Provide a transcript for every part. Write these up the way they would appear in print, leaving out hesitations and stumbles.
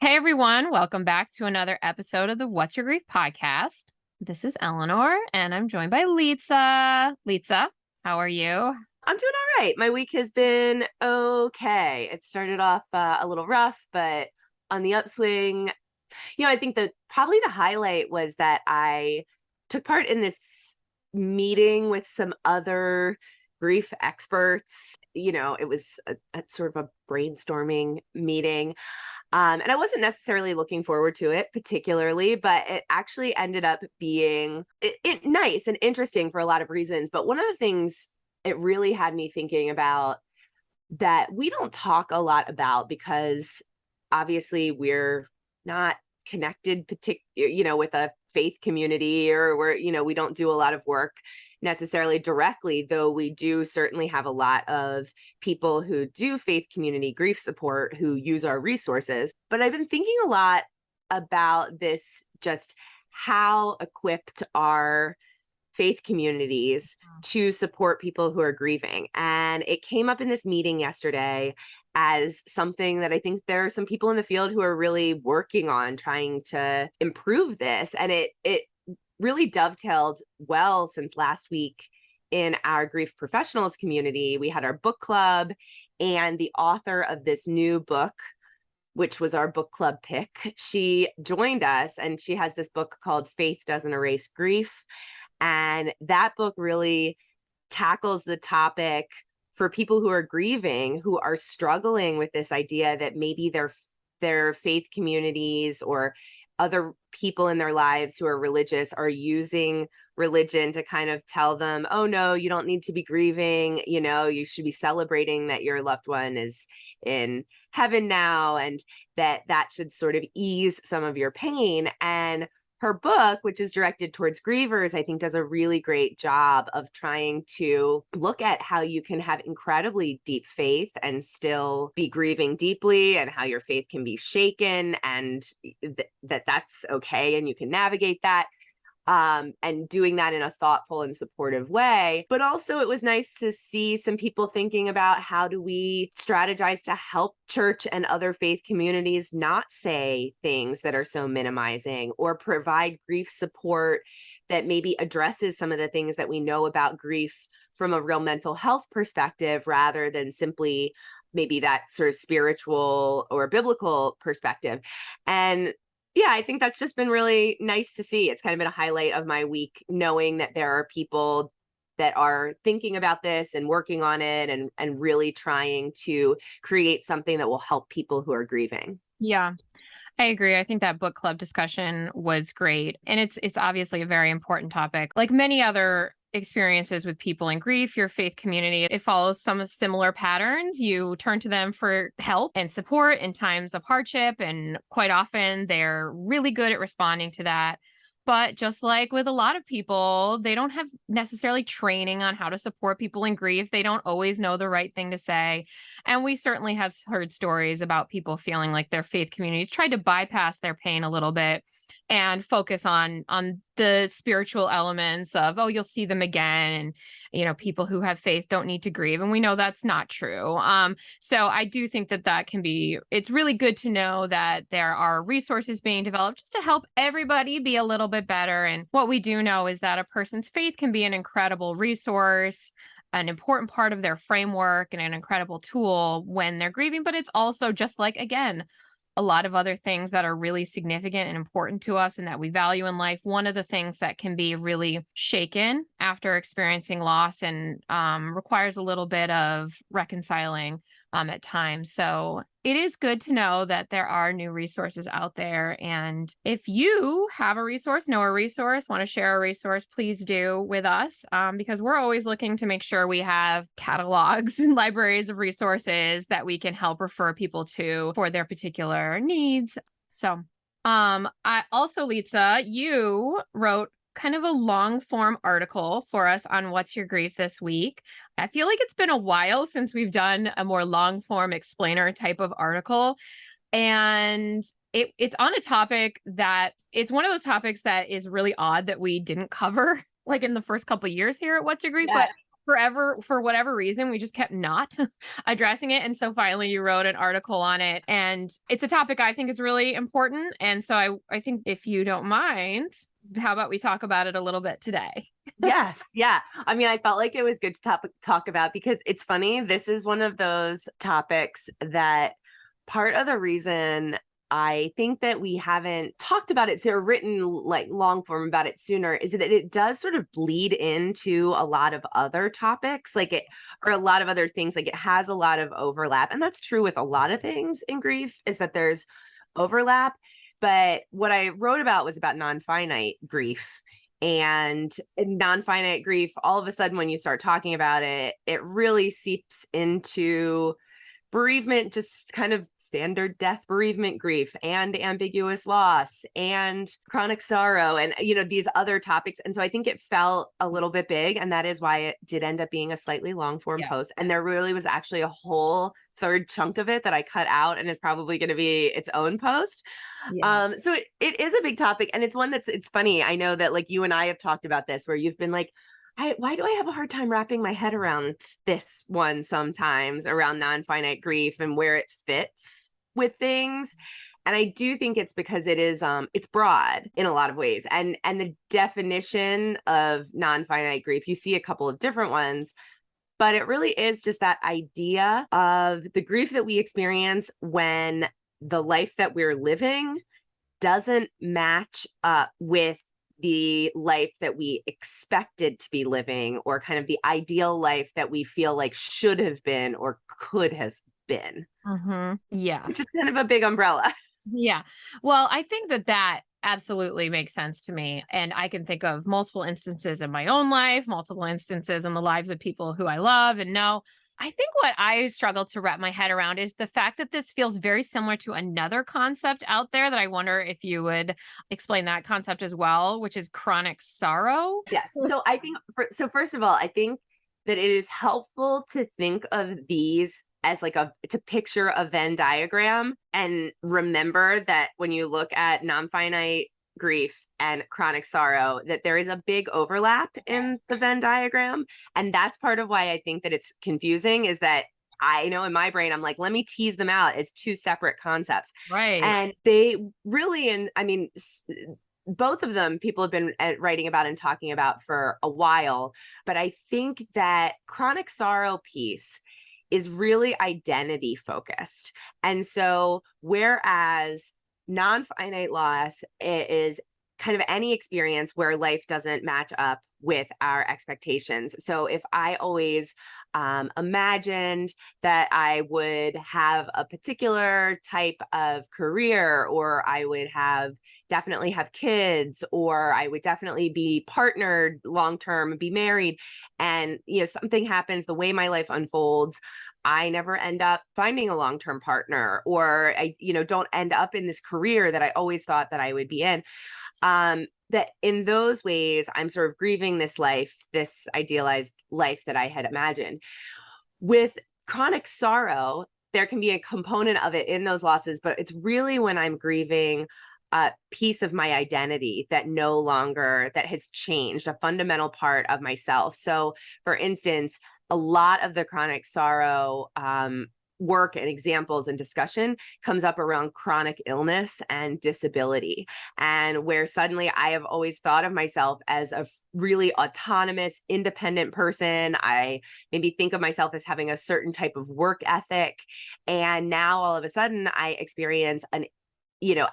Hey everyone, welcome back to another episode of the What's Your Grief podcast. This is Eleanor and I'm joined by Lisa. Lisa, how are you? I'm doing all right. My week has been okay. It started off a little rough, but on the upswing. I think that probably the highlight was that I took part in this meeting with some other grief experts. It was a sort of a brainstorming meeting. And I wasn't necessarily looking forward to it particularly, but it actually ended up being nice and interesting for a lot of reasons. But one of the things it really had me thinking about that we don't talk a lot about because obviously we're not connected with a faith community, or we don't do a lot of work necessarily directly, though we do certainly have a lot of people who do faith community grief support who use our resources. But I've been thinking a lot about this, just how equipped our faith communities to support people who are grieving. And it came up in this meeting yesterday as something that I think there are some people in the field who are really working on trying to improve this. And it really dovetailed well, since last week in our grief professionals community, we had our book club, and the author of this new book, which was our book club pick, she joined us, and she has this book called Faith Doesn't Erase Grief. And that book really tackles the topic for people who are grieving, who are struggling with this idea that maybe their faith communities or other people in their lives who are religious are using religion to kind of tell them, oh no, you don't need to be grieving, you should be celebrating that your loved one is in heaven now, and that should sort of ease some of your pain. And her book, which is directed towards grievers, I think does a really great job of trying to look at how you can have incredibly deep faith and still be grieving deeply, and how your faith can be shaken, and that's okay, and you can navigate that. And doing that in a thoughtful and supportive way. But also it was nice to see some people thinking about how do we strategize to help church and other faith communities not say things that are so minimizing, or provide grief support that maybe addresses some of the things that we know about grief from a real mental health perspective, rather than simply maybe that sort of spiritual or biblical perspective. And yeah, I think that's just been really nice to see. It's kind of been a highlight of my week, knowing that there are people that are thinking about this and working on it, and really trying to create something that will help people who are grieving. Yeah, I agree. I think that book club discussion was great. And it's obviously a very important topic. Like many other experiences with people in grief, your faith community, it follows some similar patterns. You turn to them for help and support in times of hardship, and quite often they're really good at responding to that. But just like with a lot of people, they don't have necessarily training on how to support people in grief. They don't always know the right thing to say. And we certainly have heard stories about people feeling like their faith communities tried to bypass their pain a little bit and focus on the spiritual elements of, oh, you'll see them again, and people who have faith don't need to grieve, and we know that's not true. So I do think that can be, it's really good to know that there are resources being developed just to help everybody be a little bit better. And what we do know is that a person's faith can be an incredible resource, an important part of their framework, and an incredible tool when they're grieving. But it's also, just like, again, a lot of other things that are really significant and important to us and that we value in life. One of the things that can be really shaken after experiencing loss and requires a little bit of reconciling at times. So it is good to know that there are new resources out there. And if you have a resource, know a resource, want to share a resource, please do with us, because we're always looking to make sure we have catalogs and libraries of resources that we can help refer people to for their particular needs. So I also, Lisa, you wrote kind of a long form article for us on What's Your Grief this week. I feel like it's been a while since we've done a more long form explainer type of article. And it's on a topic that it's one of those topics that is really odd that we didn't cover like in the first couple of years here at What's Your Grief. Yeah. forever, for whatever reason, we just kept not addressing it. And so finally you wrote an article on it. And it's a topic I think is really important. And so I think if you don't mind, how about we talk about it a little bit today? Yes. Yeah. I mean, I felt like it was good to talk about because it's funny. This is one of those topics that part of the reason I think that we haven't talked about it, so written like long form about it sooner, is that it does sort of bleed into a lot of other topics, like it, or a lot of other things. Like it has a lot of overlap. And that's true with a lot of things in grief, is that there's overlap. But what I wrote about was about non-finite grief. And non-finite grief, all of a sudden, when you start talking about it, it really seeps into bereavement, just kind of standard death, bereavement grief, and ambiguous loss, and chronic sorrow, and these other topics. And so I think it felt a little bit big, and that is why it did end up being a slightly long form post. And there really was actually a whole third chunk of it that I cut out, and is probably going to be its own post. So it is a big topic, and it's one it's funny. I know that like you and I have talked about this, where you've been like, why do I have a hard time wrapping my head around this one sometimes, around non-finite grief and where it fits with things? And I do think it's because it is it's broad in a lot of ways. And the definition of non-finite grief, you see a couple of different ones, but it really is just that idea of the grief that we experience when the life that we're living doesn't match up with the life that we expected to be living, or kind of the ideal life that we feel like should have been or could have been. Yeah. Which is kind of a big umbrella. Yeah. Well, I think that absolutely makes sense to me. And I can think of multiple instances in my own life, multiple instances in the lives of people who I love and know. I think what I struggle to wrap my head around is the fact that this feels very similar to another concept out there that I wonder if you would explain that concept as well, which is chronic sorrow. Yes. So I think, first of all, I think that it is helpful to think of these as like to picture a Venn diagram, and remember that when you look at non-finite grief and chronic sorrow, that there is a big overlap in the Venn diagram. And that's part of why I think that it's confusing, is that I know in my brain, I'm like, let me tease them out as two separate concepts. Right. And they really, and I mean, both of them people have been writing about and talking about for a while. But I think that chronic sorrow piece is really identity focused. And so whereas non-finite loss is kind of any experience where life doesn't match up with our expectations. So if I always imagined that I would have a particular type of career, or I would definitely have kids, or I would definitely be partnered long-term, be married, and something happens, the way my life unfolds, I never end up finding a long-term partner, or I don't end up in this career that I always thought that I would be in. That in those ways, I'm sort of grieving this life, this idealized life that I had imagined. With chronic sorrow, there can be a component of it in those losses, but it's really when I'm grieving a piece of my identity that has changed, a fundamental part of myself. So for instance, a lot of the chronic sorrow work and examples and discussion comes up around chronic illness and disability, and where suddenly I have always thought of myself as a really autonomous, independent person. I maybe think of myself as having a certain type of work ethic, and now all of a sudden I experience an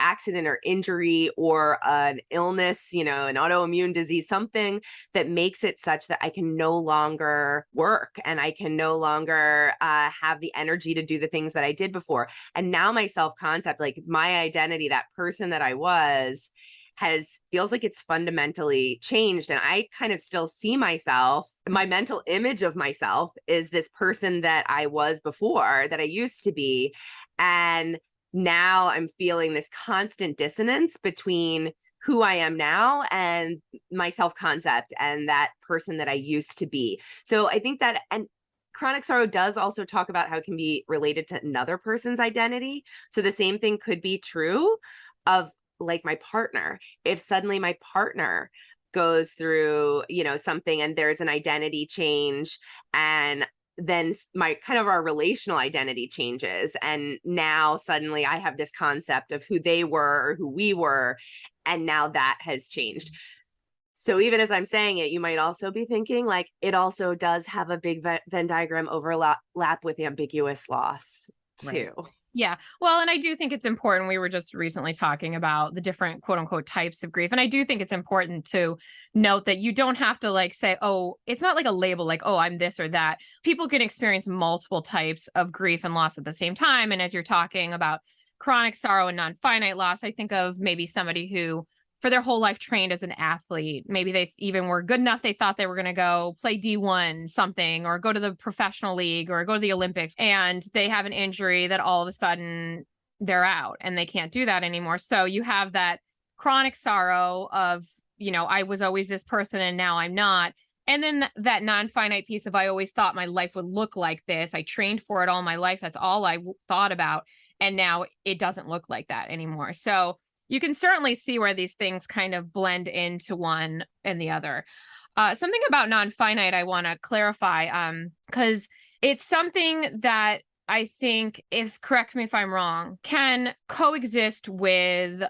accident or injury or an illness, an autoimmune disease, something that makes it such that I can no longer work, and I can no longer have the energy to do the things that I did before. And now my self-concept, like my identity, that person that I was, feels like it's fundamentally changed. And I kind of still see myself, my mental image of myself is this person that I was before, that I used to be. And now I'm feeling this constant dissonance between who I am now and my self-concept and that person that I used to be. So I think that, and chronic sorrow does also talk about how it can be related to another person's identity. So the same thing could be true of like my partner. If suddenly my partner goes through, something, and there's an identity change, and then my kind of our relational identity changes, and now suddenly I have this concept of who they were or who we were, and now that has changed. So even as I'm saying it, you might also be thinking like it also does have a big Venn diagram overlap with ambiguous loss too. Right. Yeah. Well, and I do think it's important. We were just recently talking about the different quote unquote types of grief. And I do think it's important to note that you don't have to like say, oh, it's not like a label, like, oh, I'm this or that. People can experience multiple types of grief and loss at the same time. And as you're talking about chronic sorrow and non-finite loss, I think of maybe somebody who for their whole life trained as an athlete. Maybe they even were good enough. They thought they were going to go play D1 something or go to the professional league or go to the Olympics. And they have an injury that all of a sudden they're out and they can't do that anymore. So you have that chronic sorrow of, I was always this person and now I'm not. And then that non-finite piece of, I always thought my life would look like this. I trained for it all my life. That's all I thought about. And now it doesn't look like that anymore. So you can certainly see where these things kind of blend into one and the other. Something about non-finite I want to clarify, because it's something that I think, correct me if I'm wrong, can coexist with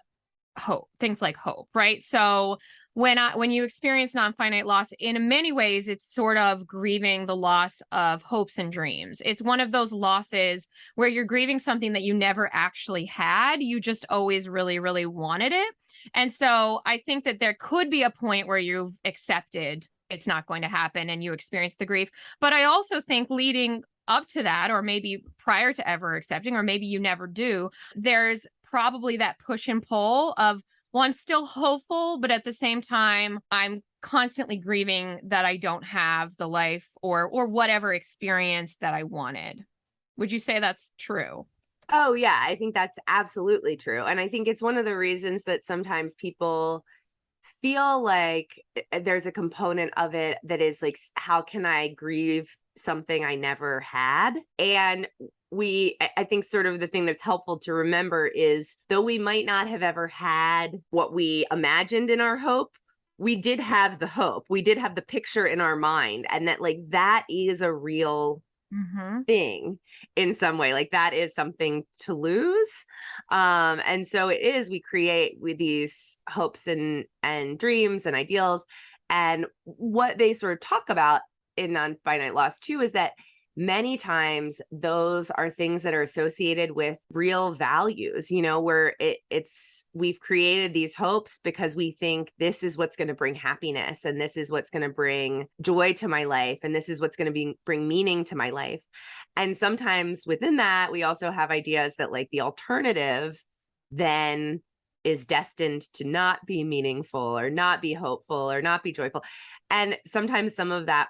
hope, things like hope, right? So when you experience non-finite loss, in many ways, it's sort of grieving the loss of hopes and dreams. It's one of those losses where you're grieving something that you never actually had. You just always really, really wanted it. And so I think that there could be a point where you've accepted it's not going to happen and you experience the grief. But I also think leading up to that, or maybe prior to ever accepting, or maybe you never do, there's probably that push and pull of, well, I'm still hopeful, but at the same time, I'm constantly grieving that I don't have the life or whatever experience that I wanted. Would you say that's true? Oh, yeah, I think that's absolutely true. And I think it's one of the reasons that sometimes people feel like there's a component of it that is like, how can I grieve something I never had? And I think sort of the thing that's helpful to remember is, though we might not have ever had what we imagined in our hope, we did have the hope. We did have the picture in our mind, and that is a real thing in some way. Like that is something to lose. And so it is, we create with these hopes and dreams and ideals. And what they sort of talk about in non-finite loss too is that many times those are things that are associated with real values, where we've created these hopes because we think this is what's going to bring happiness, and this is what's going to bring joy to my life, and this is what's going to bring meaning to my life. And sometimes within that, we also have ideas that like the alternative then is destined to not be meaningful or not be hopeful or not be joyful. And sometimes some of that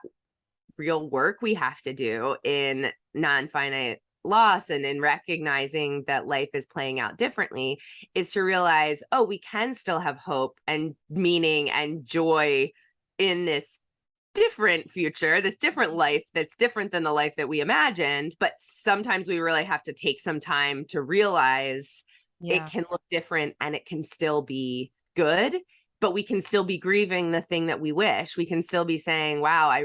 real work we have to do in non-finite loss and in recognizing that life is playing out differently is to realize, oh, we can still have hope and meaning and joy in this different future, this different life that's different than the life that we imagined. But sometimes we really have to take some time to realize it can look different and it can still be good. But we can still be grieving the thing that we wish. We can still be saying, wow, I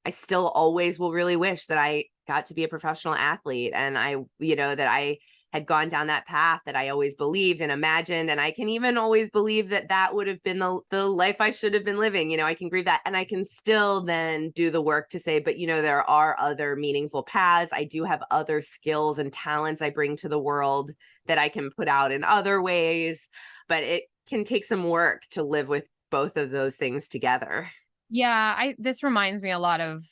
still always will really wish that I got to be a professional athlete. And that I had gone down that path that I always believed and imagined. And I can even always believe that would have been the life I should have been living. I can grieve that. And I can still then do the work to say, but there are other meaningful paths. I do have other skills and talents I bring to the world that I can put out in other ways. But it can take some work to live with both of those things together. Yeah, this reminds me a lot of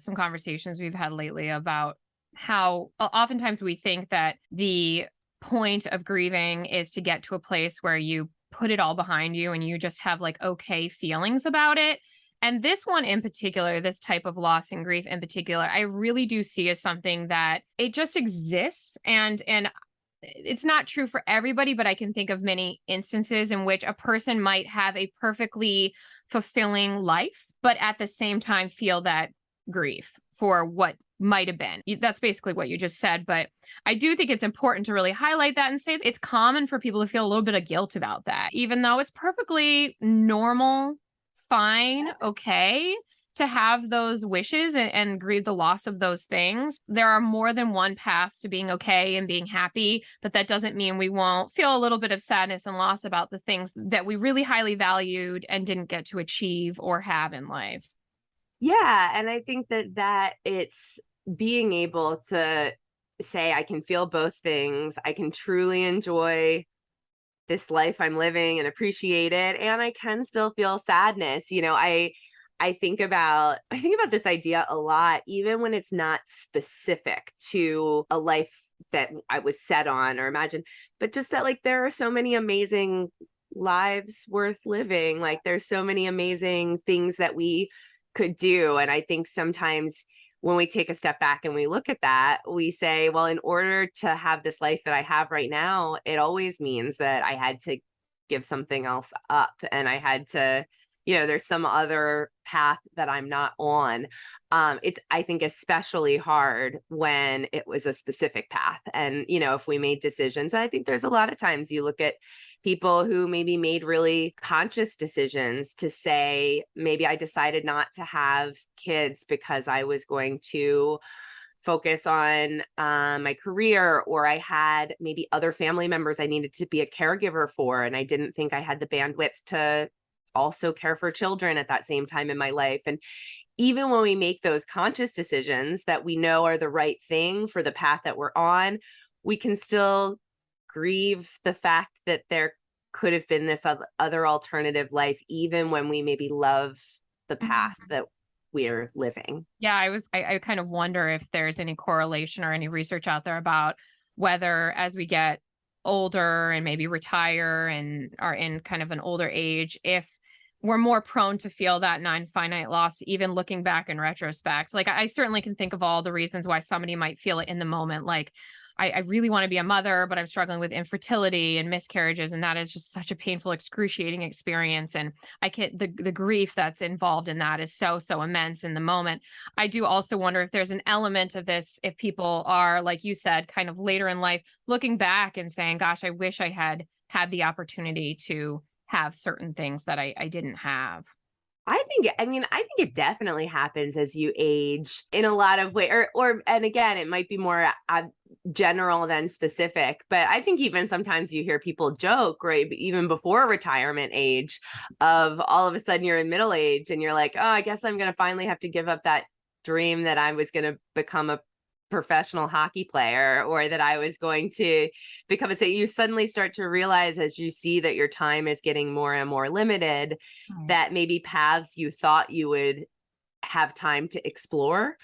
some conversations we've had lately about how oftentimes we think that the point of grieving is to get to a place where you put it all behind you and you just have like okay feelings about it. And this one in particular, this type of loss and grief in particular, I really do see as something that it just exists. And it's not true for everybody, but I can think of many instances in which a person might have a perfectly fulfilling life, but at the same time feel that grief for what might have been. That's basically what you just said. But I do think it's important to really highlight that and say it's common for people to feel a little bit of guilt about that, even though it's perfectly normal, fine, okay to have those wishes and grieve the loss of those things. There are more than one path to being okay and being happy, but that doesn't mean we won't feel a little bit of sadness and loss about the things that we really highly valued and didn't get to achieve or have in life. Yeah. And I think that it's being able to say, I can feel both things. I can truly enjoy this life I'm living and appreciate it. And I can still feel sadness. I think about this idea a lot, even when it's not specific to a life that I was set on or imagined, but just that like there are so many amazing lives worth living. Like there's so many amazing things that we could do. And I think sometimes when we take a step back and we look at that, we say, well, in order to have this life that I have right now, it always means that I had to give something else up and I had to, there's some other path that I'm not on. It's, I think, especially hard when it was a specific path. And, if we made decisions, I think there's a lot of times you look at people who maybe made really conscious decisions to say, maybe I decided not to have kids because I was going to focus on my career, or I had maybe other family members I needed to be a caregiver for, and I didn't think I had the bandwidth to also care for children at that same time in my life. And even when we make those conscious decisions that we know are the right thing for the path that we're on, we can still grieve the fact that there could have been this other alternative life, even when we maybe love the path that we're living. Yeah, I kind of wonder if there's any correlation or any research out there about whether as we get older and maybe retire and are in kind of an older age, if we're more prone to feel that non-finite loss, even looking back in retrospect. Like I certainly can think of all the reasons why somebody might feel it in the moment. Like I really want to be a mother, but I'm struggling with infertility and miscarriages. And that is just such a painful, excruciating experience. And the grief that's involved in that is so immense in the moment. I do also wonder if there's an element of this, if people are, like you said, kind of later in life, looking back and saying, gosh, I wish I had the opportunity to have certain things that I didn't have. I think it definitely happens as you age in a lot of ways, and again, it might be more general than specific, but I think even sometimes you hear people joke, right, even before retirement age, of all of a sudden you're in middle age and you're like, oh, I guess I'm going to finally have to give up that dream that I was going to become a professional hockey player, or that I was going to become you suddenly start to realize, as you see that your time is getting more and more limited, that maybe paths you thought you would have time to explore,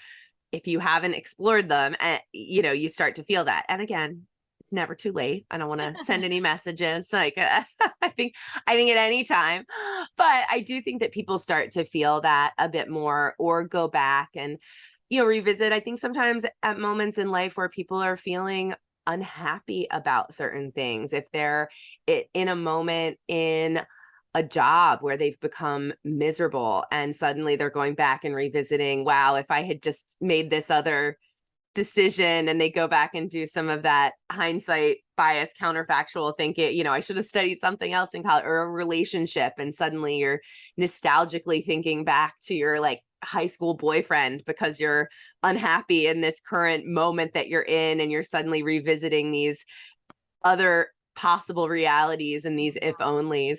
if you haven't explored them, you start to feel that. And again, it's never too late. I don't want to send any messages like I think at any time, but I do think that people start to feel that a bit more, or go back and revisit. I think sometimes at moments in life where people are feeling unhappy about certain things, if they're in a moment in a job where they've become miserable and suddenly they're going back and revisiting, wow, if I had just made this other decision, and they go back and do some of that hindsight bias counterfactual thinking, I should have studied something else in college, or a relationship, and suddenly you're nostalgically thinking back to your like high school boyfriend because you're unhappy in this current moment that you're in, and you're suddenly revisiting these other possible realities and these if onlys.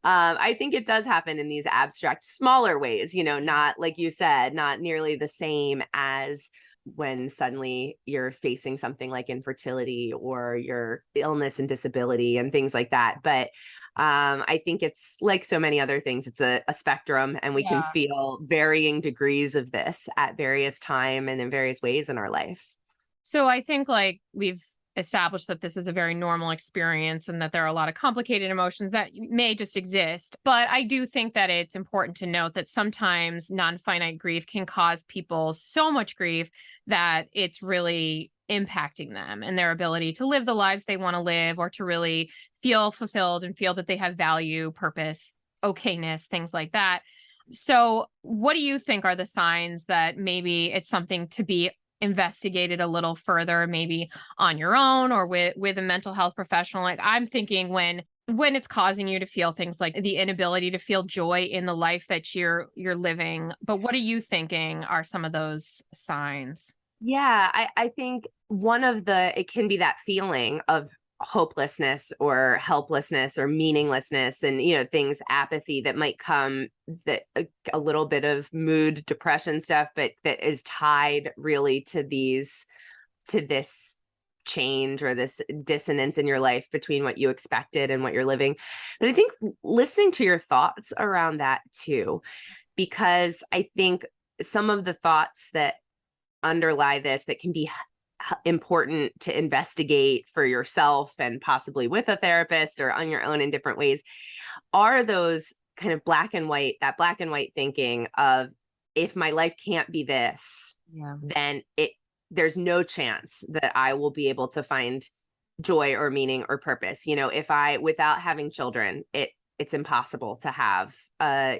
I think it does happen in these abstract, smaller ways, not, like you said, not nearly the same as when suddenly you're facing something like infertility or your illness and disability and things like that. But I think it's like so many other things, it's a spectrum, and we can feel varying degrees of this at various time and in various ways in our life. So I think like we've established that this is a very normal experience and that there are a lot of complicated emotions that may just exist. But I do think that it's important to note that sometimes non-finite grief can cause people so much grief that it's really impacting them and their ability to live the lives they want to live, or to really feel fulfilled and feel that they have value, purpose, okayness, things like that. So what do you think are the signs that maybe it's something to be investigated a little further, maybe on your own or with a mental health professional. Like, I'm thinking when it's causing you to feel things like the inability to feel joy in the life that you're living. But what are you thinking are some of those signs? Yeah, I think it can be that feeling of hopelessness or helplessness or meaninglessness and, things, apathy that might come, that a little bit of mood depression stuff, but that is tied really to this change or this dissonance in your life between what you expected and what you're living. But I think listening to your thoughts around that too, because I think some of the thoughts that underlie this that can be important to investigate for yourself and possibly with a therapist or on your own in different ways are those kind of black and white thinking of, if my life can't be this, Yeah. then there's no chance that I will be able to find joy or meaning or purpose. Without having children, it's impossible to have a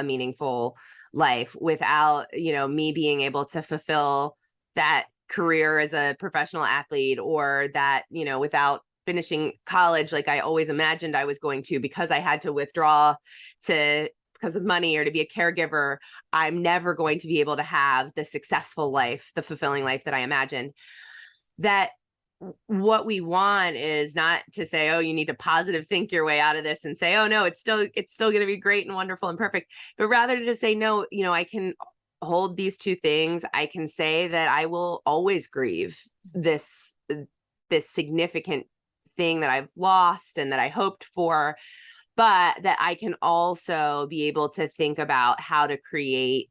meaningful life without, me being able to fulfill that career as a professional athlete, or that, without finishing college like I always imagined I was going to, because I had to withdraw because of money or to be a caregiver, I'm never going to be able to have the successful life, the fulfilling life that I imagined. That what we want is not to say, oh, you need to positive think your way out of this and say, oh no, it's still going to be great and wonderful and perfect, but rather to say, no, I can hold these two things. I can say that I will always grieve this significant thing that I've lost and that I hoped for, but that I can also be able to think about how to create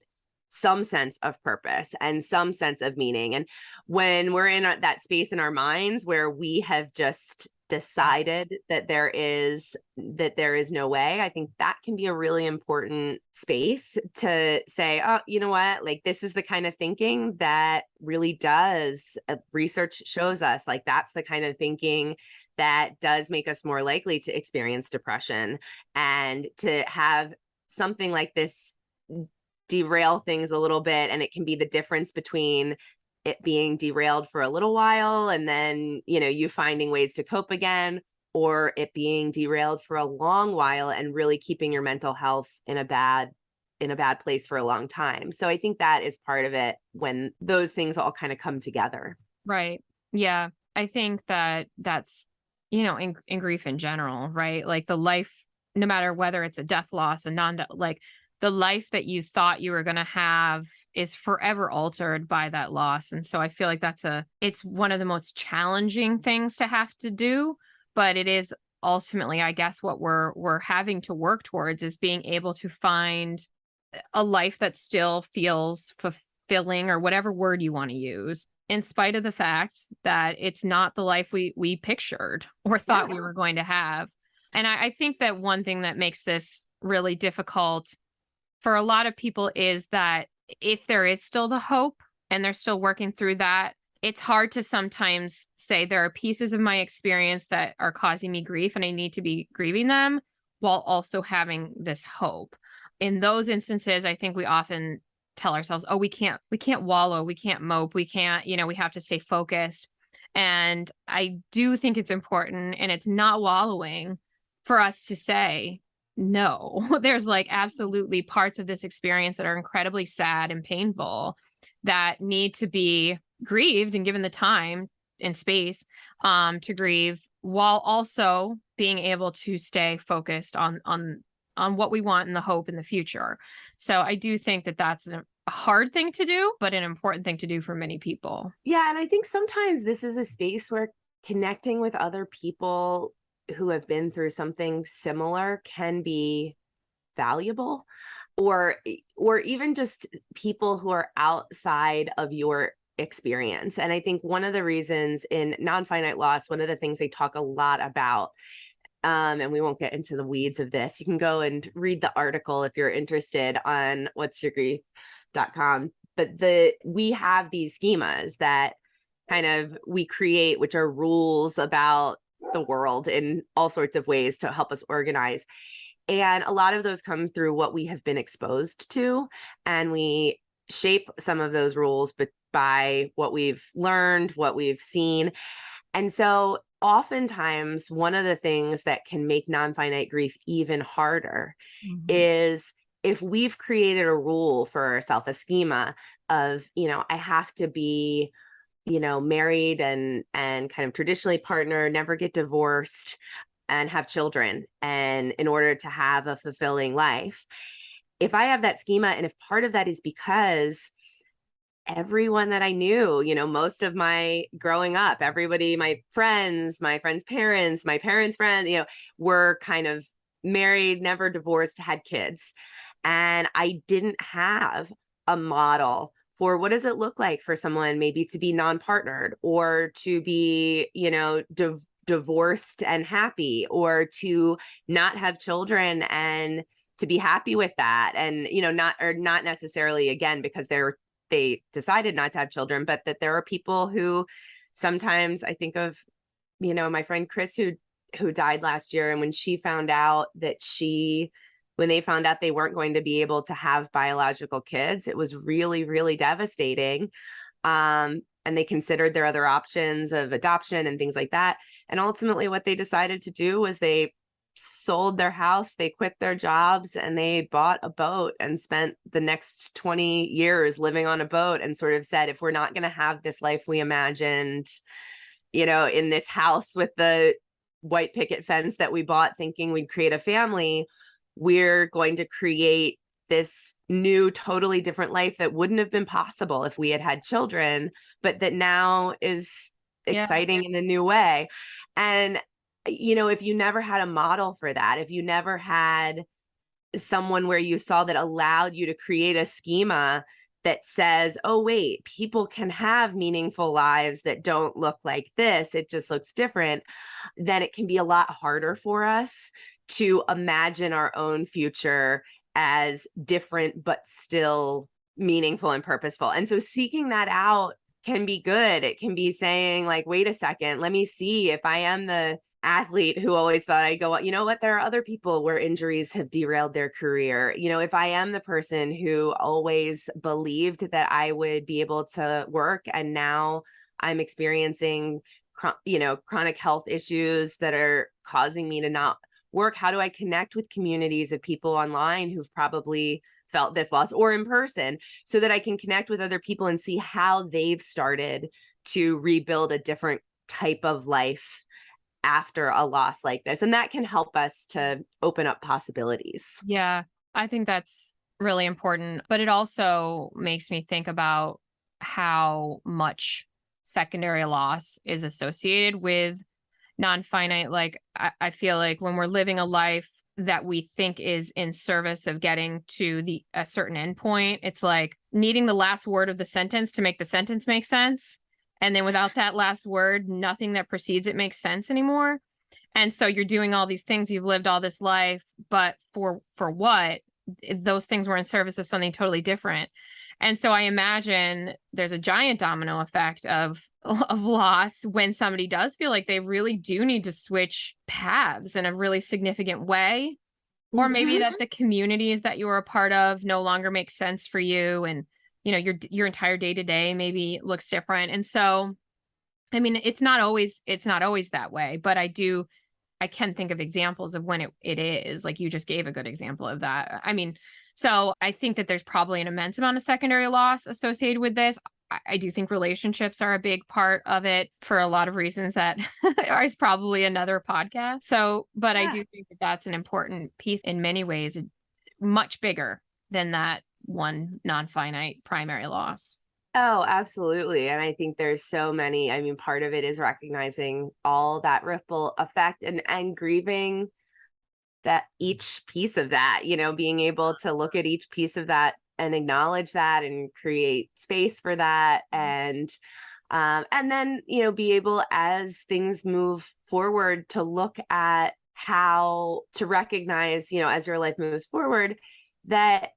some sense of purpose and some sense of meaning. And when we're in that space in our minds where we have just decided that there is no way, I think that can be a really important space to say, oh, you know what, like, this is the kind of thinking that really does, research shows us, like, that's the kind of thinking that does make us more likely to experience depression, and to have something like this derail things a little bit. And it can be the difference between it being derailed for a little while and then, you finding ways to cope again, or it being derailed for a long while and really keeping your mental health in a bad place for a long time. So I think that is part of it, when those things all kind of come together. Right. Yeah. I think that's, in grief in general, right? Like, the life, no matter whether it's a death loss, a like, the life that you thought you were going to have is forever altered by that loss. And so I feel like it's one of the most challenging things to have to do, but it is ultimately, I guess, what we're having to work towards, is being able to find a life that still feels fulfilling, or whatever word you want to use, in spite of the fact that it's not the life we pictured or thought we were going to have. And I think that one thing that makes this really difficult for a lot of people is that if there is still the hope and they're still working through that, it's hard to sometimes say, there are pieces of my experience that are causing me grief and I need to be grieving them, while also having this hope. In those instances, I think we often tell ourselves, oh, we can't wallow, we can't mope, we can't, we have to stay focused. And I do think it's important, and it's not wallowing, for us to say, no, there's like absolutely parts of this experience that are incredibly sad and painful that need to be grieved and given the time and space to grieve, while also being able to stay focused on what we want and the hope in the future. So I do think that that's a hard thing to do, but an important thing to do for many people. Yeah, and I think sometimes this is a space where connecting with other people who have been through something similar can be valuable, or even just people who are outside of your experience. And I think one of the reasons in Nonfinite Loss, one of the things they talk a lot about, and we won't get into the weeds of this, you can go and read the article if you're interested on whatsyourgrief.com, but we have these schemas that kind of we create, which are rules about the world in all sorts of ways to help us organize. And a lot of those come through what we have been exposed to, and we shape some of those rules, but by what we've learned, what we've seen. And so oftentimes one of the things that can make non-finite grief even harder is if we've created a rule for ourselves, a schema of, I have to be, married and kind of traditionally partner, never get divorced and have children. And in order to have a fulfilling life, if I have that schema, and if part of that is because everyone that I knew, most of my growing up, everybody, my friends' parents, my parents' friends, were kind of married, never divorced, had kids. And I didn't have a model for what does it look like for someone maybe to be non-partnered or to be, divorced and happy, or to not have children and to be happy with that. And, not necessarily, again, because they decided not to have children, but that there are people who sometimes I think of, my friend Chris, who died last year. And when she found out when they found out they weren't going to be able to have biological kids, it was really, really devastating. And they considered their other options of adoption and things like that. And ultimately what they decided to do was they sold their house, they quit their jobs, and they bought a boat and spent the next 20 years living on a boat, and sort of said, if we're not going to have this life we imagined, in this house with the white picket fence that we bought thinking we'd create a family, we're going to create this new, totally different life that wouldn't have been possible if we had had children, but that now is exciting in a new way. And if you never had a model for that, if you never had someone where you saw that allowed you to create a schema that says, oh, wait, people can have meaningful lives that don't look like this, it just looks different, then it can be a lot harder for us to imagine our own future as different, but still meaningful and purposeful. And so seeking that out can be good. It can be saying, like, wait a second, let me see if I am the athlete who always thought I'd go, there are other people where injuries have derailed their career. If I am the person who always believed that I would be able to work, and now I'm experiencing, chronic health issues that are causing me to not work, how do I connect with communities of people online who've probably felt this loss, or in person, so that I can connect with other people and see how they've started to rebuild a different type of life after a loss like this. And that can help us to open up possibilities. Yeah, I think that's really important. But it also makes me think about how much secondary loss is associated with non-finite. Like, I feel like when we're living a life that we think is in service of getting to a certain endpoint, it's like needing the last word of the sentence to make the sentence make sense. And then without that last word, nothing that precedes it makes sense anymore. And so you're doing all these things, you've lived all this life, but for what? Those things were in service of something totally different. And so I imagine there's a giant domino effect of loss when somebody does feel like they really do need to switch paths in a really significant way. Or maybe that the communities that you were a part of no longer make sense for you, and your entire day to day maybe looks different. And so, I mean, it's not always that way, but I can think of examples of when it is. Like, you just gave a good example of that. I mean, so I think that there's probably an immense amount of secondary loss associated with this. I do think relationships are a big part of it for a lot of reasons that is probably another podcast. So, but I do think that that's an important piece in many ways, much bigger than that one non-finite primary loss. Oh, absolutely. And I think there's so many, part of it is recognizing all that ripple effect and grieving that each piece of that, being able to look at each piece of that and acknowledge that and create space for that. And then, be able, as things move forward, to look at how to recognize, as your life moves forward, that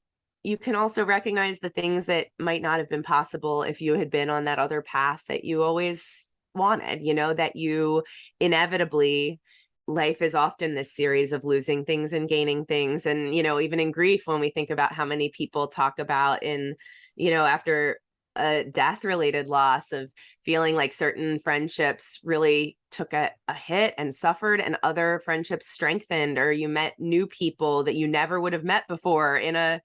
you can also recognize the things that might not have been possible if you had been on that other path that you always wanted, that you inevitably, life is often this series of losing things and gaining things. And, even in grief, when we think about how many people talk about after a death related loss, of feeling like certain friendships really took a hit and suffered, and other friendships strengthened, or you met new people that you never would have met before in a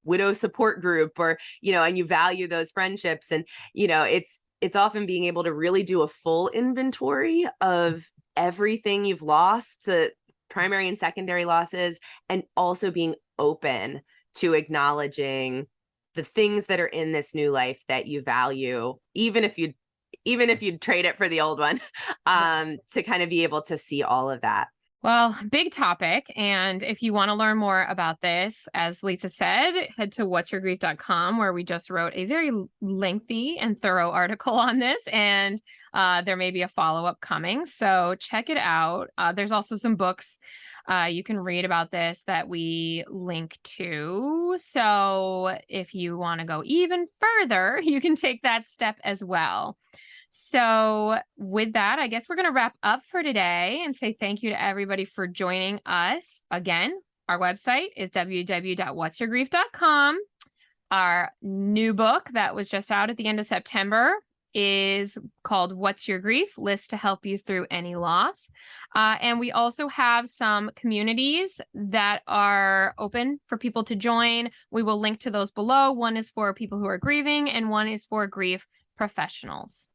widow support group, or, and you value those friendships. And, it's often being able to really do a full inventory of everything you've lost, the primary and secondary losses, and also being open to acknowledging the things that are in this new life that you value, even if you'd trade it for the old one, to kind of be able to see all of that. Well, big topic. And if you want to learn more about this, as Lisa said, head to whatsyourgrief.com, where we just wrote a very lengthy and thorough article on this. And there may be a follow-up coming. So check it out. There's also some books you can read about this that we link to. So if you want to go even further, you can take that step as well. So with that, I guess we're going to wrap up for today and say thank you to everybody for joining us. Again, our website is www.whatsyourgrief.com. Our new book that was just out at the end of September is called What's Your Grief? List to help you through any loss. And we also have some communities that are open for people to join. We will link to those below. One is for people who are grieving, and one is for grief professionals.